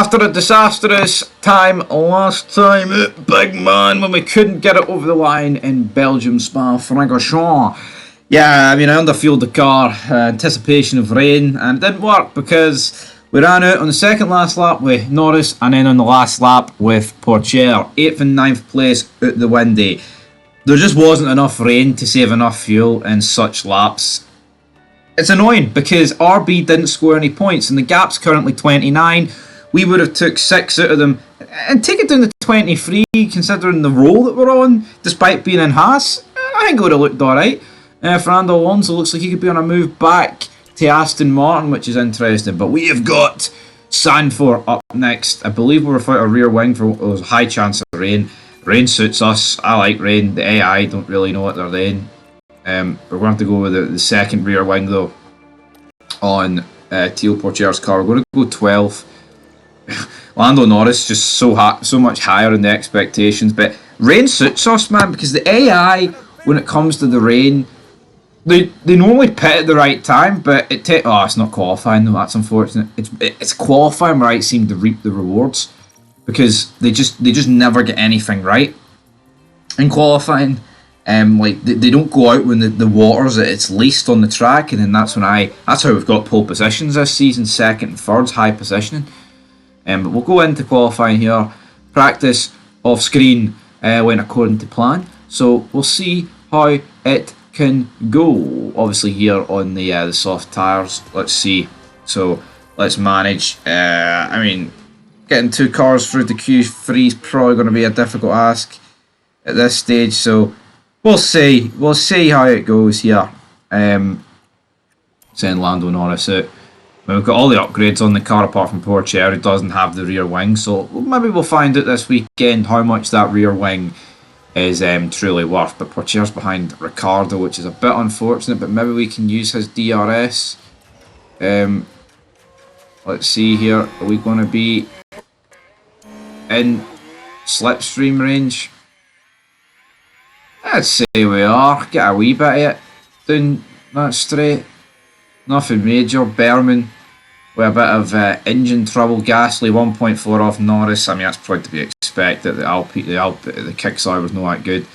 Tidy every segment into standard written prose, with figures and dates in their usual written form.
After a disastrous time last time at Big Man when we couldn't get it over the line in Belgium Spa-Francorchamps. Yeah, I underfueled the car, anticipation of rain, and it didn't work because we ran out on the second last lap with Norris and then on the last lap with Pourchaire. 8th and 9th place out the windy. There just wasn't enough rain to save enough fuel in such laps. It's annoying because RB didn't score any points and the gap's currently 29. We would have took 6 out of them and take it down to 23 considering the roll that we're on despite being in Haas. I think it would have looked alright. Fernando Alonso looks like he could be on a move back to Aston Martin, which is interesting. But we have got Sandford up next. I believe we're without a rear wing for a high chance of rain. Rain suits us. I like rain. The AI don't really know what they're doing. We're going to have to go with the second rear wing though on Teal Pourchaire's car. We're going to go 12. Lando Norris just so much higher than the expectations. But rain suits us, man, because the AI, when it comes to the rain, They normally pit at the right time, but it's not qualifying though. That's unfortunate. It's qualifying where I seem to reap the rewards because they just never get anything right in qualifying. They don't go out when the water's at its least on the track, and then that's how we've got pole positions this season, second and third's high positioning. But we'll go into qualifying here. Practice off screen went according to plan, so we'll see how it can go. Obviously here on the soft tyres. Let's see. So let's manage. Getting 2 cars through the Q3 is probably going to be a difficult ask at this stage. So we'll see. We'll see how it goes here. Send Lando Norris out. We've got all the upgrades on the car apart from Pourchaire, who doesn't have the rear wing. So maybe we'll find out this weekend how much that rear wing is truly worth. But Pourchaire's behind Ricardo, which is a bit unfortunate, but maybe we can use his DRS. Let's see here, are we going to be in slipstream range? I'd say we are. Get a wee bit of it down that straight. Nothing major. Berman with a bit of engine trouble. Gasly 1.4 off Norris. That's probably to be expected. The kickstart was not that good.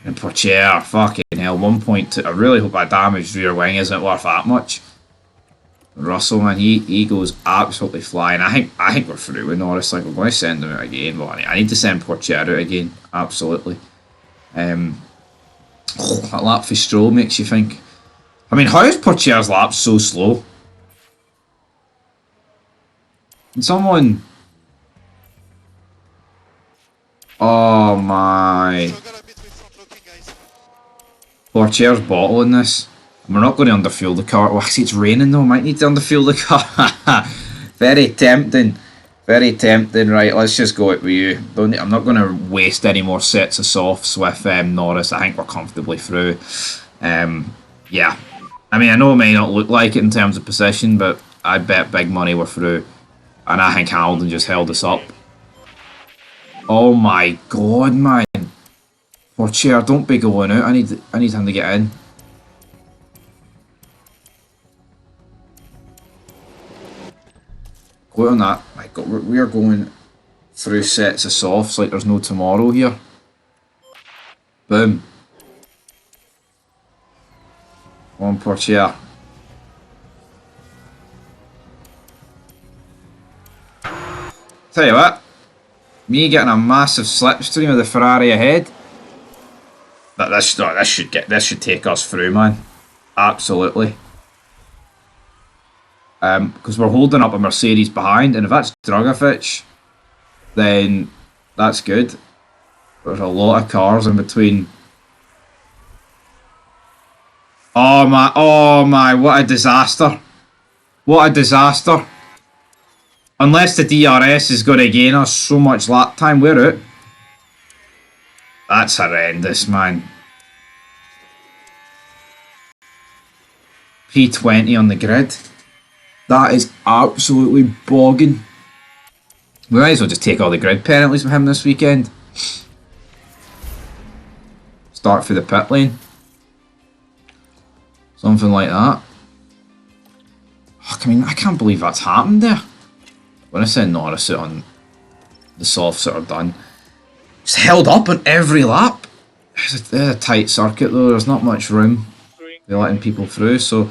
And Pourchaire, fucking hell, 1.2. I really hope that damaged rear wing isn't worth that much. Russell, man, he goes absolutely flying. I think we're through with Norris. We're going to send him out again. Well, I need to send Pourchaire out again. Absolutely. That lap for Stroll makes you think. How is Pourchaire's lap so slow? Can someone... Oh my... Pourchaire's bottling this. We're not going to underfuel the car. I see it's raining though. Might need to underfuel the car. Very tempting. Very tempting. Right, let's just go out with you. I'm not going to waste any more sets of softs with Norris. I think we're comfortably through. Yeah. I know it may not look like it in terms of position, but I bet big money we're through. And I think Hamilton just held us up. Oh my god, man. Pourchaire, don't be going out. I need him to get in. Go on that. My god, we are going through sets of softs like there's no tomorrow here. Boom. On Pourchaire. Tell you what, me getting a massive slipstream of the Ferrari ahead. But this should take us through, man. Absolutely. Because we're holding up a Mercedes behind, and if that's Drugovich, then that's good. There's a lot of cars in between. Oh my, what a disaster. What a disaster. Unless the DRS is going to gain us so much lap time, we're out. That's horrendous, man. P20 on the grid. That is absolutely bogging. We might as well just take all the grid penalties with him this weekend. Start through the pit lane. Something like that. I can't believe that's happened there. When I send Norris out on the softs that are done, it's held up on every lap. It's a tight circuit though, there's not much room. They're letting people through, so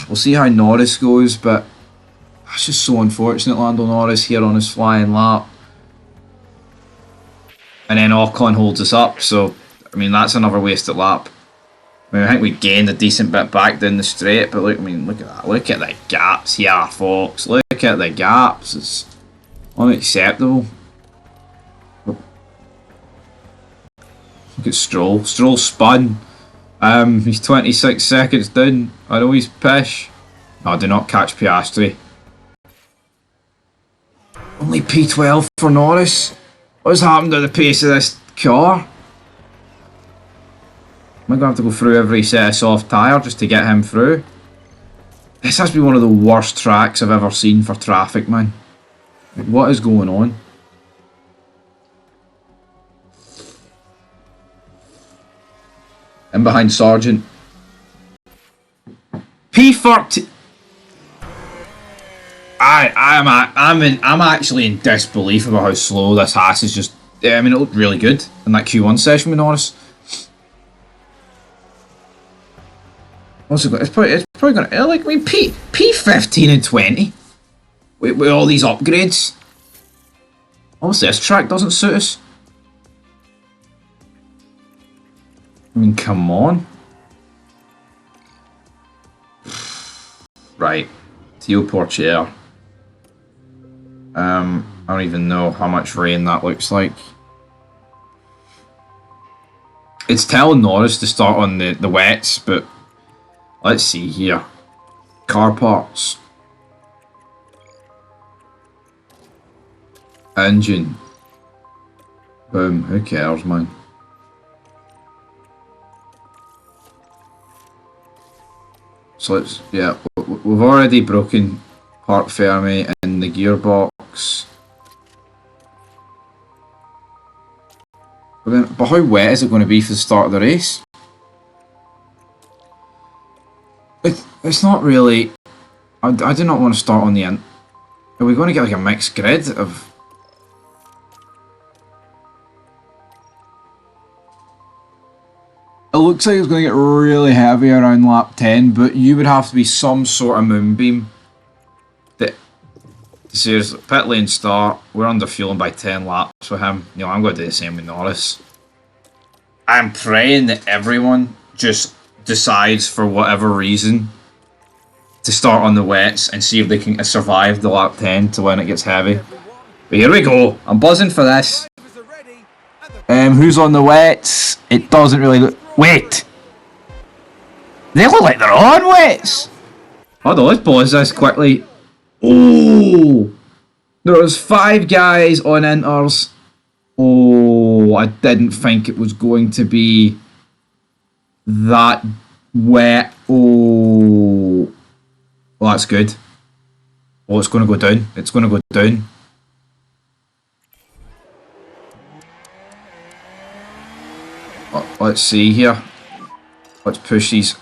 we'll see how Norris goes, but that's just so unfortunate, Lando Norris here on his flying lap. And then Ocon holds us up, so I mean that's another wasted lap. I mean I think we gained a decent bit back down the straight, but look, I mean look at that, look at the gaps here folks, look at the gaps, it's unacceptable. Look at Stroll, Stroll spun. He's 26 seconds down. I know he's pish. No, do not catch Piastri. Only P12 for Norris. What's happened to the pace of this car? Am I going to have to go through every set of soft tyre just to get him through? This has to be one of the worst tracks I've ever seen for traffic, man. Like, what is going on? In behind Sargent. P30. I'm actually in disbelief about how slow this Haas is just. I mean, it looked really good in that Q1 session with Norris. What's it got? It's probably going to like. I mean, P15 and 20 with all these upgrades. Obviously, this track doesn't suit us. I mean, come on. Right. Theo Porcher. I don't even know how much rain that looks like. It's telling Norris to start on the wets, but let's see here. Car parts. Engine. Boom, who cares, man? So let's, yeah, we've already broken part Fermi in the gearbox. But how wet is it going to be for the start of the race? It's not really. I do not want to start on the end. Are we going to get like a mixed grid of? It looks like it's going to get really heavy around lap 10, but you would have to be some sort of moonbeam. Seriously, pit lane start, we're under fueling by 10 laps with him. You know, I'm going to do the same with Norris. I'm praying that everyone just decides for whatever reason to start on the wets and see if they can survive the lap 10 to when it gets heavy. But here we go, I'm buzzing for this. Who's on the wets? It doesn't really look... Wait! They look like they're on wets! Hold on, let's pause this quickly. Oh! There was 5 guys on inters. Oh, I didn't think it was going to be that wet. Oh. Well, that's good. Oh, it's going to go down. It's going to go down. Let's see here. Let's push these.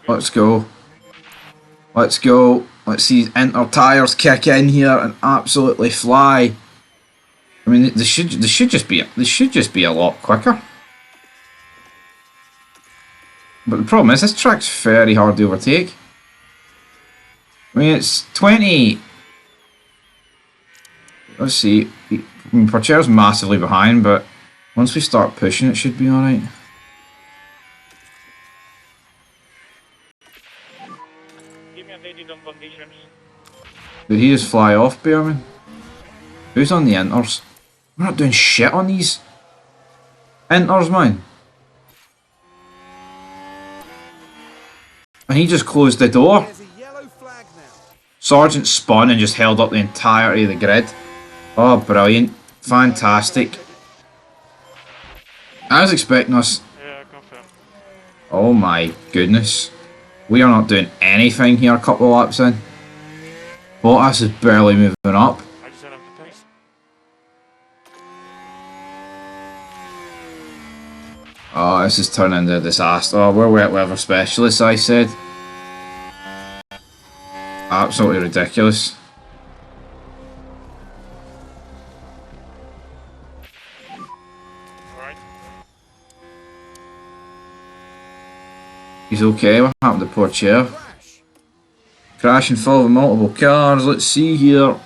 Let's go. Let's go. Let's see inter tyres kick in here and absolutely fly. I mean, they should just be a lot quicker. But the problem is this track's very hard to overtake. I mean, it's 20. Let's see. I mean, Porcher's massively behind, but once we start pushing, it should be alright. Give me updated on conditions. Did he just fly off, Bearman? Who's on the inters? We're not doing shit on these inters, man. And he just closed the door. Sargent spun and just held up the entirety of the grid. Oh, brilliant. Fantastic. I was expecting us... Yeah, confirm. Oh my goodness. We are not doing anything here a couple of laps in. Bottas is barely moving up. I just set up the pace. Oh, this is turning into a disaster. Oh, we're wet weather specialists, I said. Absolutely ridiculous. Alright. He's okay. What happened to poor chair? Crash and fall with multiple cars. Let's see here.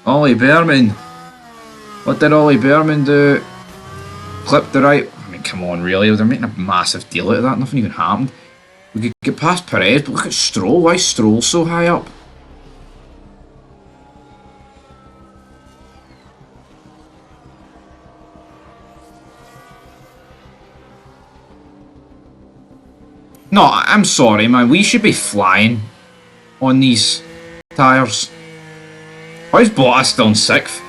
Ollie Behrman. What did Ollie Behrman do? Clipped the right. I mean, come on, really? They're making a massive deal out of that. Nothing even happened. We could get past Perez, but look at Stroll. Why is Stroll so high up? No, I'm sorry, man. We should be flying on these tyres. Why is Bottas still in 6th?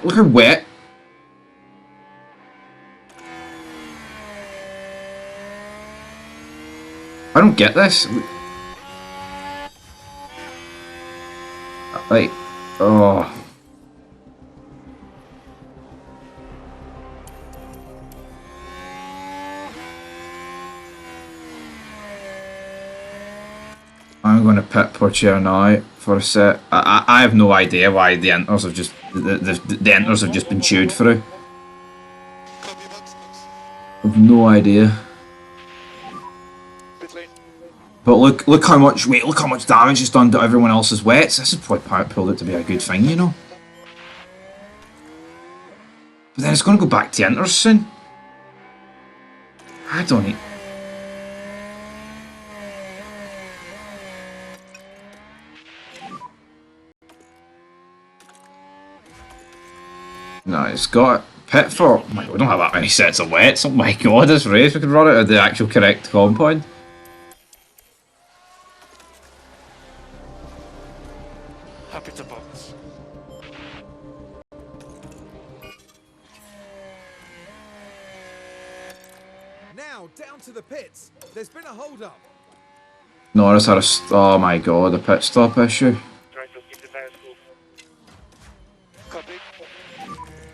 Look how wet. I don't get this. Like, oh. I'm going to pit Portier now for a set. I have no idea why the enters have just the enters have just been chewed through. I've no idea. But look how much look how much damage it's done to everyone else's wets. This is probably pulled out to be a good thing, you know. But then it's going to go back to enters soon. I don't need. No, it's got pit for. Oh my God, we don't have that many sets of wets. Oh my God, this race we could run it at the actual correct compound. Happy to box. Now down to the pits. There's been a hold up. Norris had a. Oh my God, a pit stop issue. Try to keep the tires cool. Copy.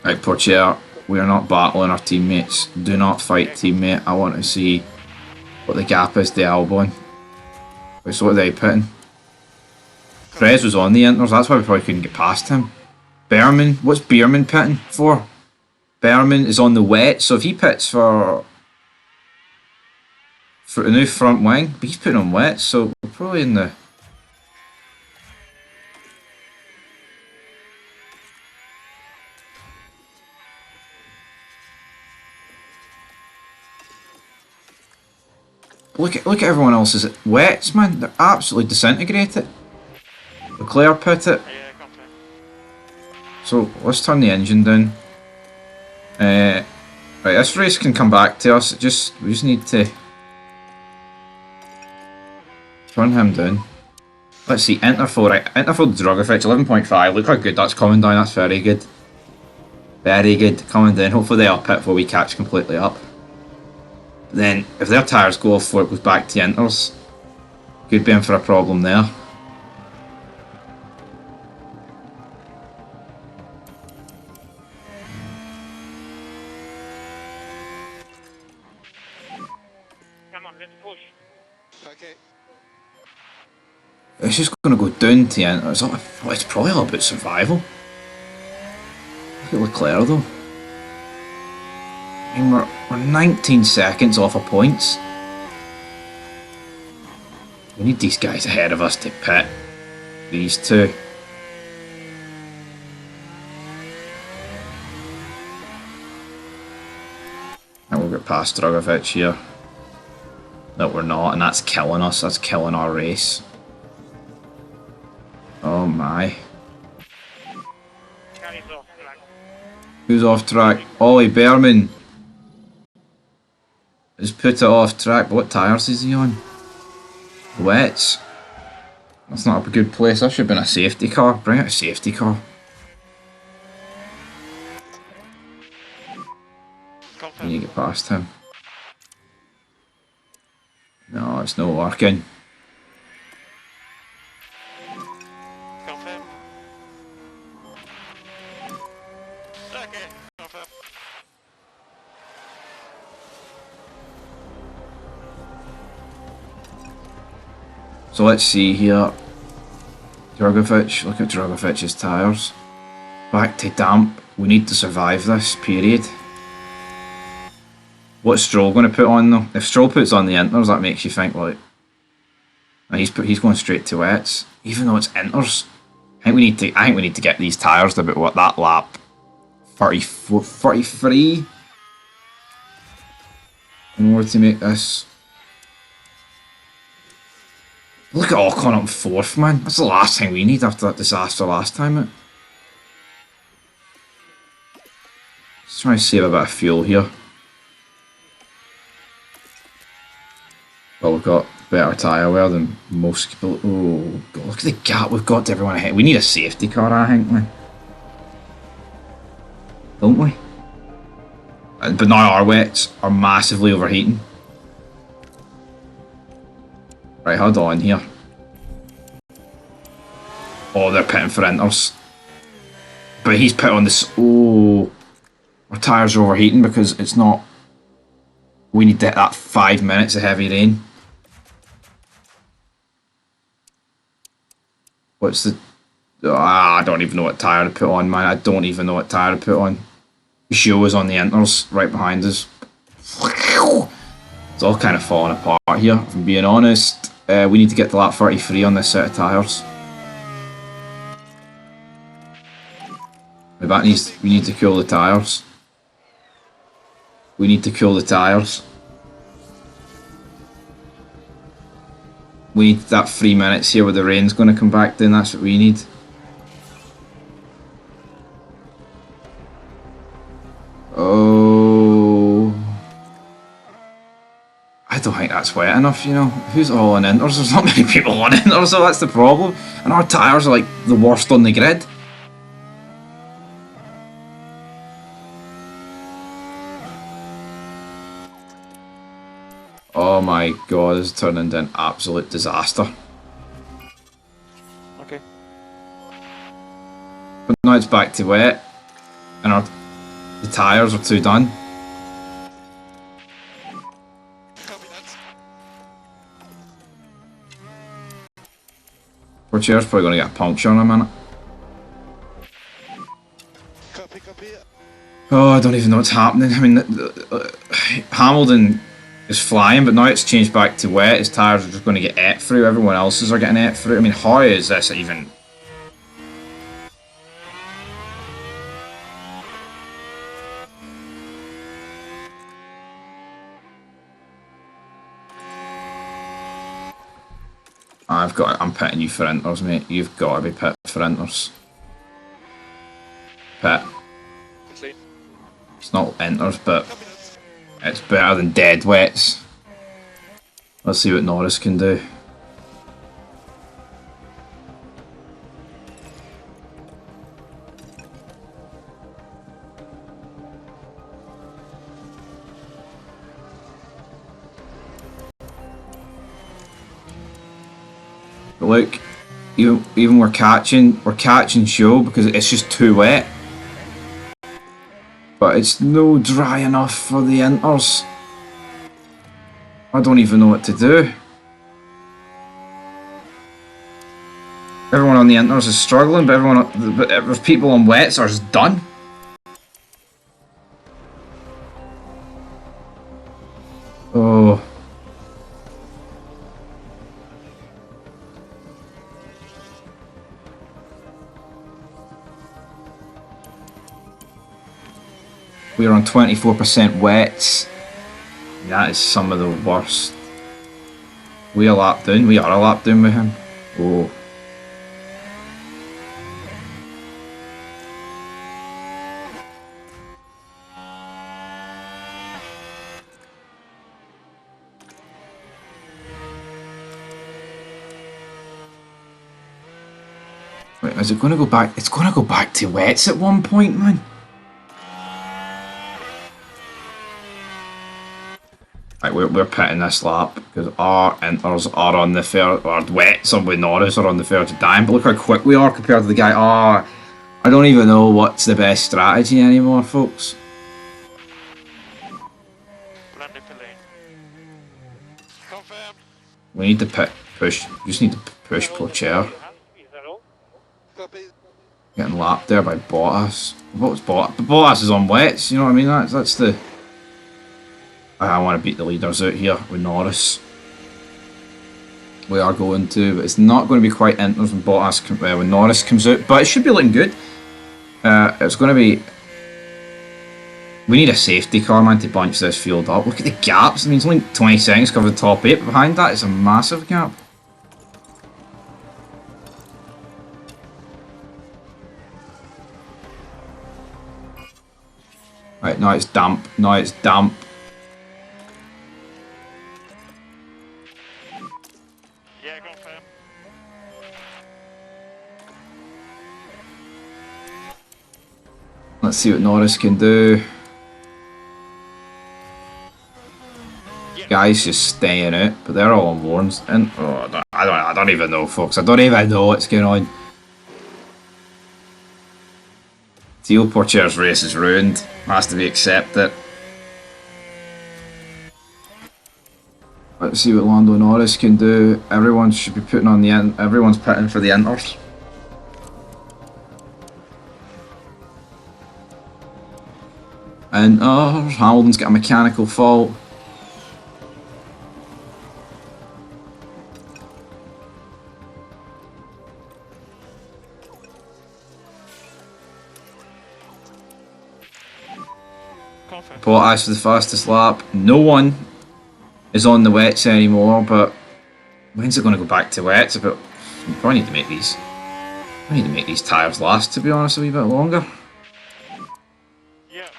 Right, Portier, we are not battling our teammates. Do not fight, teammate. I want to see what the gap is to Albon. Wait, so what are they pitting? Perez was on the inters, that's why we probably couldn't get past him. Behrman, what's Behrman pitting for? Behrman is on the wet, so if he pits for a new front wing, but he's putting on wet, so we're probably in the. Look at everyone else's wets, man. They're absolutely disintegrated. Leclerc pit it. Yeah, confirm. So let's turn the engine down. Right, this race can come back to us. We just need to turn him down. Let's see, enter full right. Enter full drug effect 11.5. Look how good that's coming down. That's very good. Very good coming down. Hopefully they'll pit before we catch completely up. Then if their tyres go off before it goes back to enters, could be in for a problem there. Come on, let's push. Okay. It's just going to go down to enters. It's probably all about survival. Look at Leclerc though. I mean, we're 19 seconds off of points. We need these guys ahead of us to pit. These two. And we'll get past Drogovic here. No, we're not, and that's killing us. That's killing our race. Oh my. Car is off track. Who's off track? Ollie Behrman. Just put it off track. But what tyres is he on? Wets. That's not a good place. That should have been a safety car. Bring out a safety car. We Confirm. need to get past him. No, it's not working. Confirm. Okay, confirm. So let's see here. Dragovic, look at Dragovic's tyres. Back to damp. We need to survive this, period. What's Stroll going to put on though? If Stroll puts on the inters, that makes you think like, he's going straight to wets, even though it's inters. I think we need to get these tyres to about what that lap, 34, 33, in order to make this. Look at Ocon up fourth, man. That's the last thing we need after that disaster last time. Let's try and save a bit of fuel here. Well, we've got better tyre wear than most people. Oh, God, look at the gap we've got to everyone ahead. We need a safety car, I think, man. Don't we? But now our wets are massively overheating. Right, hold on here. Oh, they're pitting for inters. But he's put on this. Oh, our tyres are overheating because it's not. We need that 5 minutes of heavy rain. What's the... I don't even know what tyre to put on, man. I don't even know what tyre to put on. Show is on the inters, right behind us. It's all kind of falling apart here, if I'm being honest. We need to get to lap 33 on this set of tyres. We need to cool the tyres. We need to cool the tyres. We need that 3 minutes here where the rain's going to come back down. That's what we need. Oh, I don't think that's wet enough, you know. Who's all on inters? There's not many people on inters, so that's the problem. And our tyres are like the worst on the grid. Oh my God, this is turning into an absolute disaster. Okay. But now it's back to wet, and the tyres are too done. Poor chair's probably going to get a puncture in a minute. Oh, I don't even know what's happening. I mean, Hamilton is flying, but now it's changed back to wet. His tyres are just going to get ate through. Everyone else's are getting ate through. I mean, how is this even... I'm pitting you for inters, mate. You've got to be pit for inters. Pit. It's not inters, but it's better than dead wets. Let's see what Norris can do. But look, even we're catching show because it's just too wet. But it's no dry enough for the inters. I don't even know what to do. Everyone on the inters is struggling, but people on wets are just done. Oh. We're on 24% wets. That is some of the worst. We are a lap down. We are a lap down with him. Oh. Wait, is it going to go back? It's going to go back to wets at one point, man. Right, we're pitting this lap because our inters are on the fair, or wets on with Norris are on the fair to dime. But look how quick we are compared to the guy. Oh, I don't even know what's the best strategy anymore, folks. We need to push. We just need to push poor chair. Is that all? Copy. Getting lapped there by Bottas. What was Bottas? Bottas is on wets, you know what I mean? That's the... I want to beat the leaders out here with Norris. We are going to, but it's not going to be quite Inters when when Norris comes out, but it should be looking good. It's going to be... We need a safety car, man, to bunch this field up. Look at the gaps. I mean, it's only 20 seconds cover the top 8, but behind that is a massive gap. Right, now it's damp. Now it's damp. Yeah, confirm. Let's see what Norris can do. Guys just staying out, but they're all on warns. And oh, I don't even know, folks. I don't even know what's going on. Teal Porcher's race is ruined. Has to be accepted. Let's see what Lando Norris can do. Everyone should be putting on the end. Everyone's pitting for the Inters. And Hamilton's got a mechanical fault. Bottas for the fastest lap. No one is on the wets anymore, but when's it going to go back to wets? About we probably need to make these. We need to make these tyres last, to be honest, a wee bit longer. Yeah.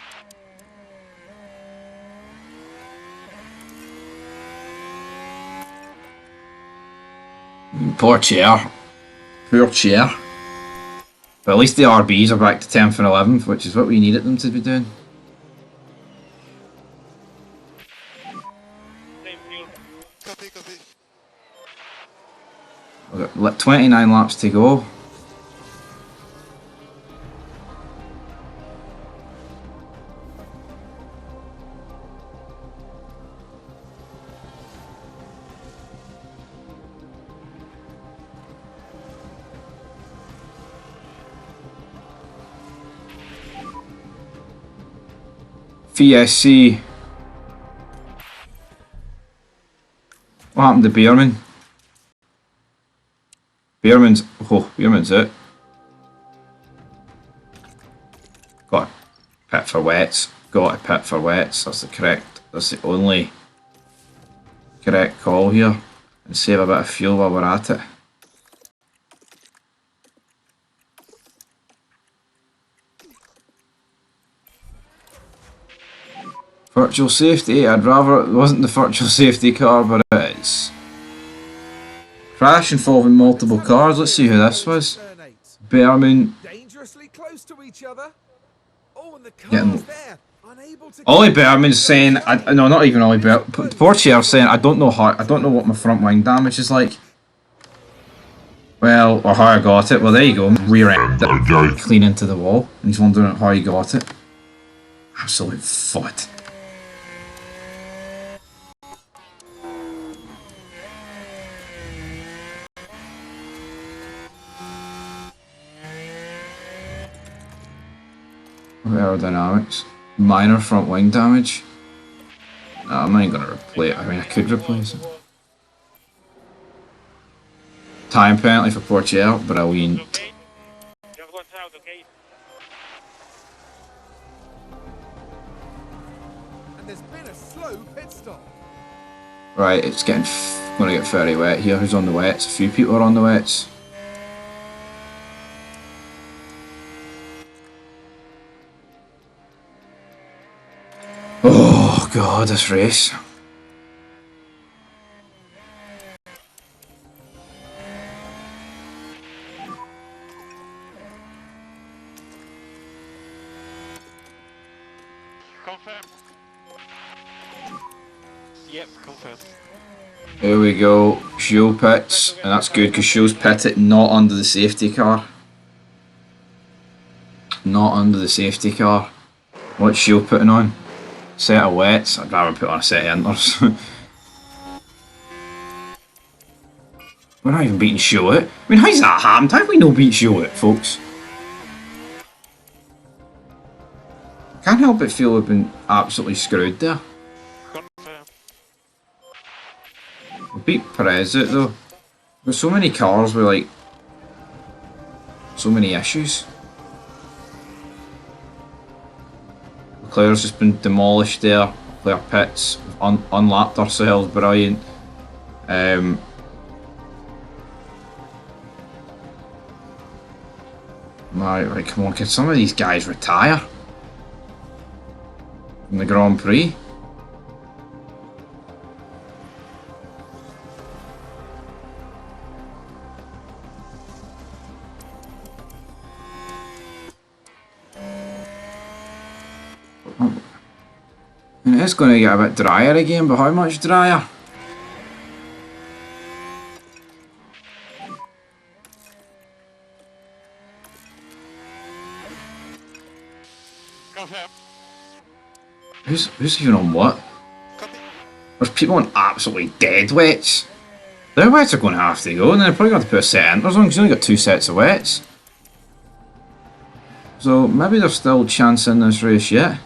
Poor chair. Poor chair. But at least the RBs are back to 10th and 11th, which is what we needed them to be doing. Same field. Copy, copy. We've got 29 laps to go. VSC. What happened to Beerman? Beerman's it. Got to pit for wets. Got to pit for wets. That's the only correct call here. And save a bit of fuel while we're at it. Virtual safety, I'd rather it wasn't the virtual safety car, but it is. Crash involving multiple cars, let's see who this was. Behrman. Dangerously close to each other. Oh, and the Getting- car's there. Unable to Ollie Behrman's saying, no, not even Ollie Behrman, Portier saying, I don't know what my front wing damage is like. Well, or how I got it. Well, there you go, rear end it, clean into the wall, and he's wondering how he got it. Absolute fud. Aerodynamics. Minor front wing damage. No, I'm not even going to replace it. I mean, I could replace it. Time penalty for Portier, but I win. Okay. Just watch out, okay? And there's been a slow pit stop. Right, it's going to get very wet here. Who's on the wets? A few people are on the wets. Oh god, this race. Confirm. Yep, confirm. Here we go. Show pits, and that's good because Show's pitted not under the safety car. Not under the safety car. What's Show putting on? Set of wets. I'd rather put on a set of inters. We're not even beating Shewett. I mean, how's that happened? How have we no beat Shewett, folks? Can't help but feel we've been absolutely screwed there. Confirm. We beat Perez out though. There's so many cars with like so many issues. Leclerc's just been demolished there. Leclerc pits. We've unlapped ourselves, brilliant. Right, come on, can some of these guys retire? In the Grand Prix? And it's going to get a bit drier again, but how much drier? Confirm. Who's even on what? Copy. There's people on absolutely dead wets. Their wets are going to have to go, and then they're probably going to put a set of inters on because you only got 2 sets of wets. So maybe there's still chance in this race yet.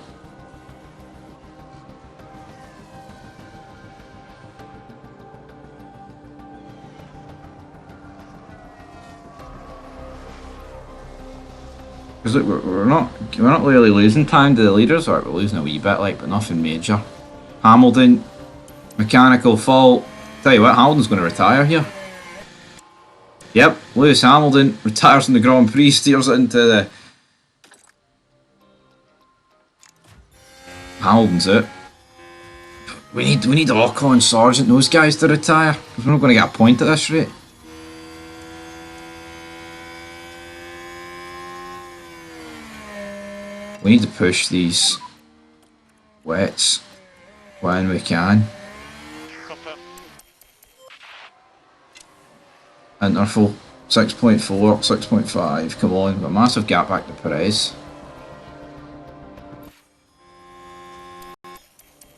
Because look, we're not really losing time to the leaders. Alright, we're losing a wee bit, like, but nothing major. Hamilton, mechanical fault. Tell you what, Hamilton's going to retire here. Yep, Lewis Hamilton retires in the Grand Prix, steers it into the... Hamilton's it. We need Ocon, Sargent, those guys to retire. Because we're not going to get a point at this rate. We need to push these wets when we can. Confirm. Interval 6.4, 6.5. Come on, a massive gap back to Perez.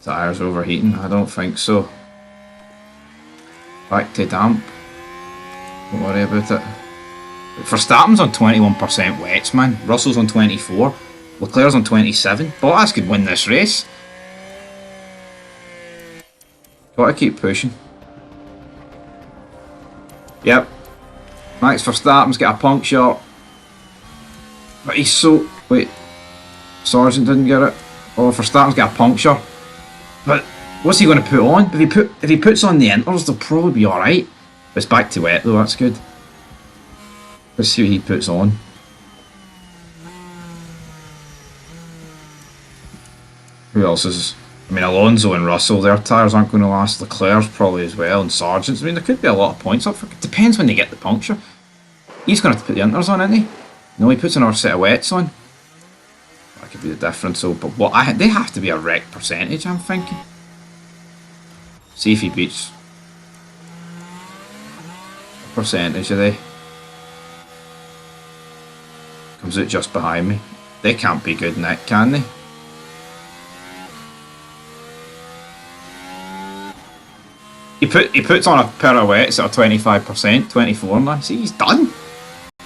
Tyres overheating? I don't think so. Back to damp. Don't worry about it. Verstappen's on 21% wets, man. Russell's on 24. Leclerc's on 27. Bottas could win this race. Gotta keep pushing. Yep. Max Verstappen's got a puncture. But he's so... Wait. Sargent didn't get it. Oh, Verstappen's got a puncture. But what's he going to put on? If he puts on the inters, they'll probably be alright. It's back to wet though, that's good. Let's see what he puts on. Who else is... I mean, Alonso and Russell, their tyres aren't going to last. Leclerc's probably as well, and Sargent's. I mean, there could be a lot of points up for... It depends when they get the puncture. He's going to have to put the inters on, isn't he? No, he puts another set of wets on. That could be the difference, though. But what they have to be a wreck percentage, I'm thinking. See if he beats... What percentage are they? Comes out just behind me. They can't be good, Nick, can they? He puts on a pair of wets at a 25%, 24 now. See, he's done.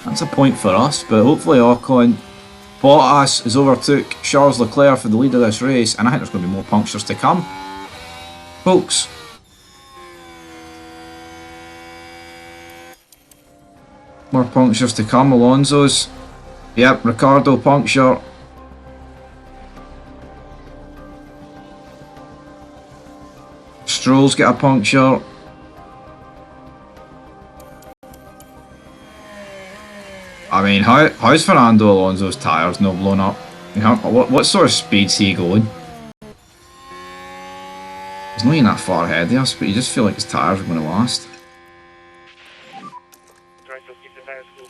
That's a point for us, but hopefully Ocon... Bottas has overtook Charles Leclerc for the lead of this race, and I think there's going to be more punctures to come. Folks. More punctures to come. Alonso's. Yep, Ricciardo puncture. Stroll's got a puncture. I mean, how's Fernando Alonso's tyres not blown up? I mean, what sort of speed's he going? He's not even that far ahead of us, but you just feel like his tyres are going to last. Try to keep the tires cool.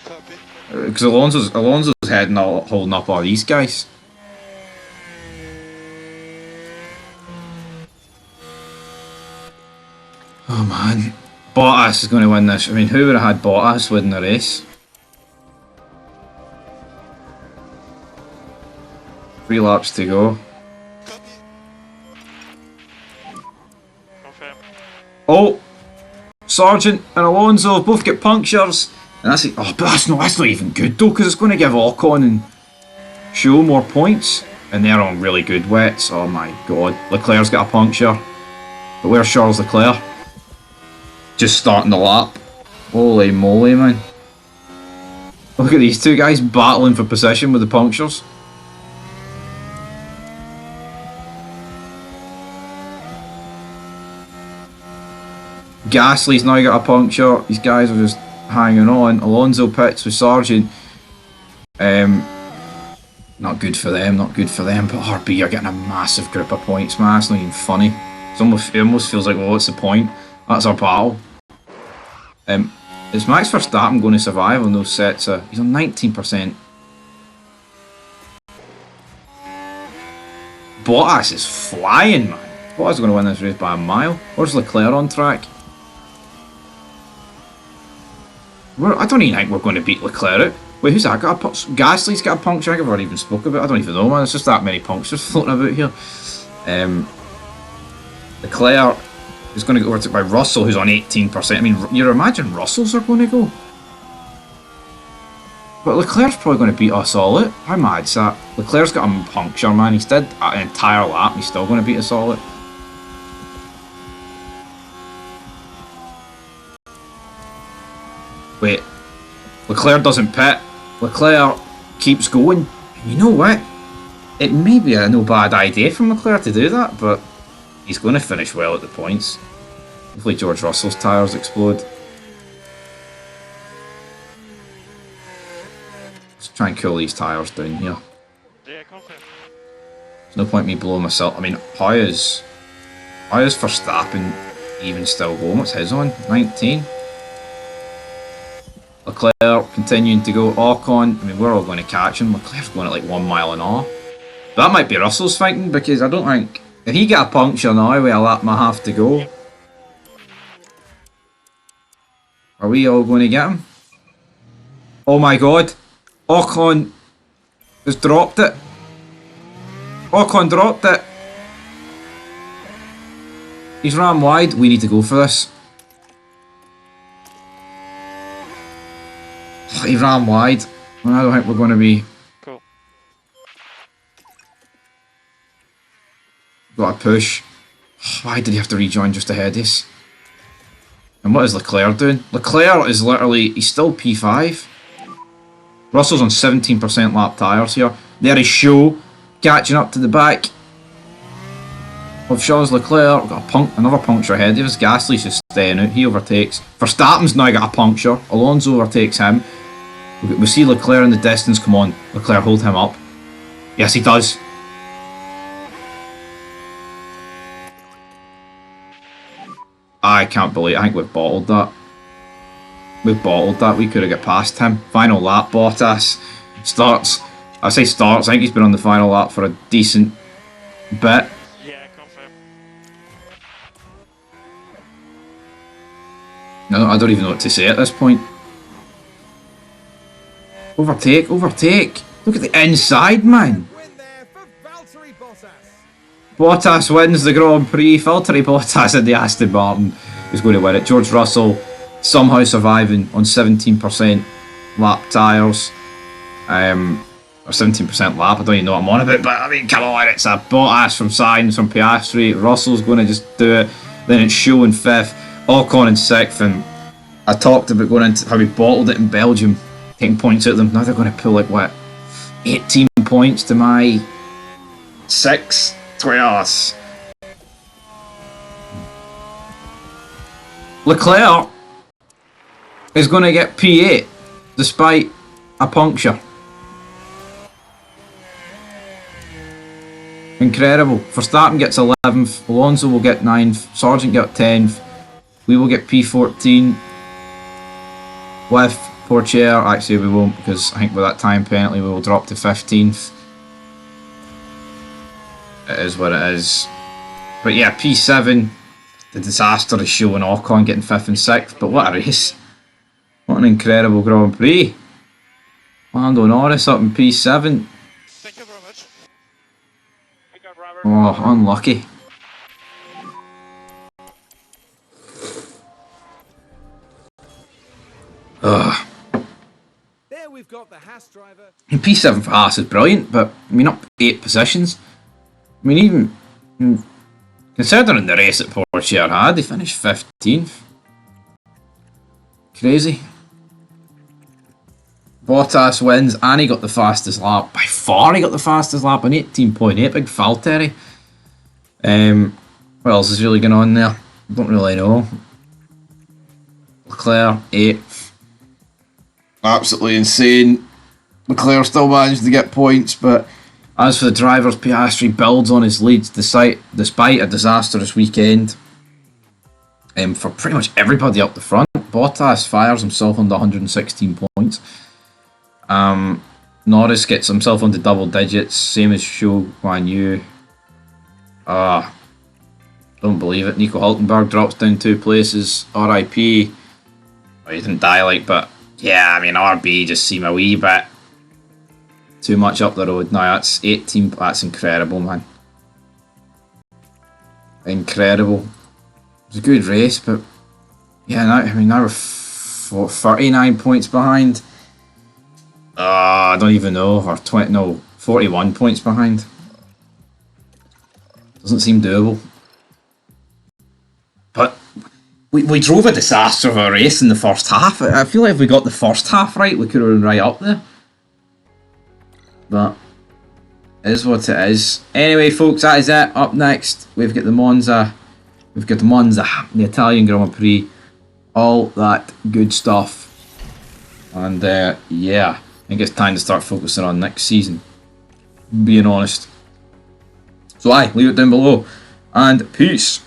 Copy. Because Alonso's heading holding up all these guys. Oh man. Bottas is going to win this. I mean, who would have had Bottas winning the race? 3 laps to go. Confirm. Oh! Sargent and Alonso both get punctures. And that's it. Oh, but that's not even good though, because it's going to give Ocon and Show more points. And they're on really good wets. Oh my god. Leclerc's got a puncture. But where's Charles Leclerc? Just starting the lap. Holy moly, man. Look at these two guys battling for position with the punctures. Gasly's now got a puncture. These guys are just hanging on. Alonso pits with Sargent. Not good for them, not good for them. But RB are getting a massive group of points, man. It's not even funny. It almost feels like, well, what's the point? That's our battle. Is Max Verstappen going to survive on those sets? He's on 19%. Bottas is flying, man. Bottas is going to win this race by a mile. Where's Leclerc on track? I don't even think we're going to beat Leclerc. Wait, who's that? Gasly's got a puncture. I've already even spoke about it. I don't even know, man. It's just that many punctures floating about here. Leclerc is going to get overtaken by Russell, who's on 18%. I mean, you imagine Russells are going to go. But Leclerc's probably going to beat us all out. How mad's that? Leclerc's got a puncture, man. He's did an entire lap. He's still going to beat us all out. Wait. Leclerc doesn't pit. Leclerc keeps going. And you know what? It may be a no bad idea from Leclerc to do that, but he's going to finish well at the points. Hopefully George Russell's tyres explode. Let's try and cool these tyres down here. Yeah, confident. There's no point in me blowing myself. I mean, how is Verstappen even still going? What's his on? 19? Leclerc continuing to go. Ocon, I mean, we're all going to catch him. Leclerc's going at like 1 mile an hour. That might be Russell's thinking, because I don't think... If he get a puncture now with a lap and a half to go, are we all going to get him? Oh my god. Ocon has dropped it. Ocon dropped it. He's ran wide. We need to go for this. He ran wide. I don't think we're going to be... Cool. Got a push. Why did he have to rejoin just ahead of us? And what is Leclerc doing? Leclerc is literally... He's still P5. Russell's on 17% lap tyres here. There is Show catching up to the back of Charles Leclerc. We've got another puncture ahead of us. Gasly's just staying out. He overtakes. Verstappen's now got a puncture. Alonso overtakes him. We see Leclerc in the distance. Come on, Leclerc, hold him up. Yes, he does. I can't believe it. I think we've bottled that. We've bottled that. We could have got past him. Final lap, Bottas starts. I say starts. I think he's been on the final lap for a decent bit. Yeah, confirm. No, I don't even know what to say at this point. Overtake, overtake. Look at the inside, man. Win there for Valtteri Bottas. Bottas wins the Grand Prix. Valtteri Bottas in the Aston Martin is going to win it. George Russell somehow surviving on 17% lap tyres. Or 17% lap, I don't even know what I'm on about, but I mean, come on, it's a Bottas from Sainz, from Piastri. Russell's going to just do it. Then it's Show in 5th, Ocon in 6th, and I talked about going into how we bottled it in Belgium, taking points out of them. Now they're going to pull like, what, 18 points to my 6? 12. Leclerc is going to get P8 despite a puncture. Incredible. Verstappen gets 11th, Alonso will get 9th, Sargent get 10th, we will get P14 with Pourchaire. Actually, we won't, because I think with that time penalty we will drop to 15th. It is what it is. But yeah, P7, the disaster is showing Ocon getting 5th and 6th, but what a race. What an incredible Grand Prix. Lando Norris up in P7. Thank you very much. Thank you, Robert. Oh, unlucky. Ugh. There we've got the Haas driver. P7 for Haas is brilliant, but I mean, up 8 positions. I mean, even considering the race that Porsche had, they finished 15th. Crazy. Bottas wins, and he got the fastest lap. By far, he got the fastest lap on 18.8. Big foul, Terry. What else is really going on there? Don't really know. Leclerc, 8th. Absolutely insane. Leclerc still managed to get points, but as for the drivers, Piastri builds on his leads despite a disastrous weekend. For pretty much everybody up the front. Bottas fires himself under 116 points. Norris gets himself into double digits, same as Zhou Guanyu. Don't believe it. Nico Hulkenberg drops down 2 places. RIP. Well, he didn't die but yeah, I mean, RB just seemed a wee bit too much up the road. No, that's 18. That's incredible, man. Incredible. It was a good race, but yeah, now we're 39 points behind. I don't even know, or 41 points behind. Doesn't seem doable. But we drove a disaster of a race in the first half. I feel like if we got the first half right, we could have been right up there. But it is what it is. Anyway, folks, that is it. Up next, we've got the Monza. We've got the Monza, the Italian Grand Prix, all that good stuff. And yeah, I think it's time to start focusing on next season. Being honest. So leave it down below. And peace.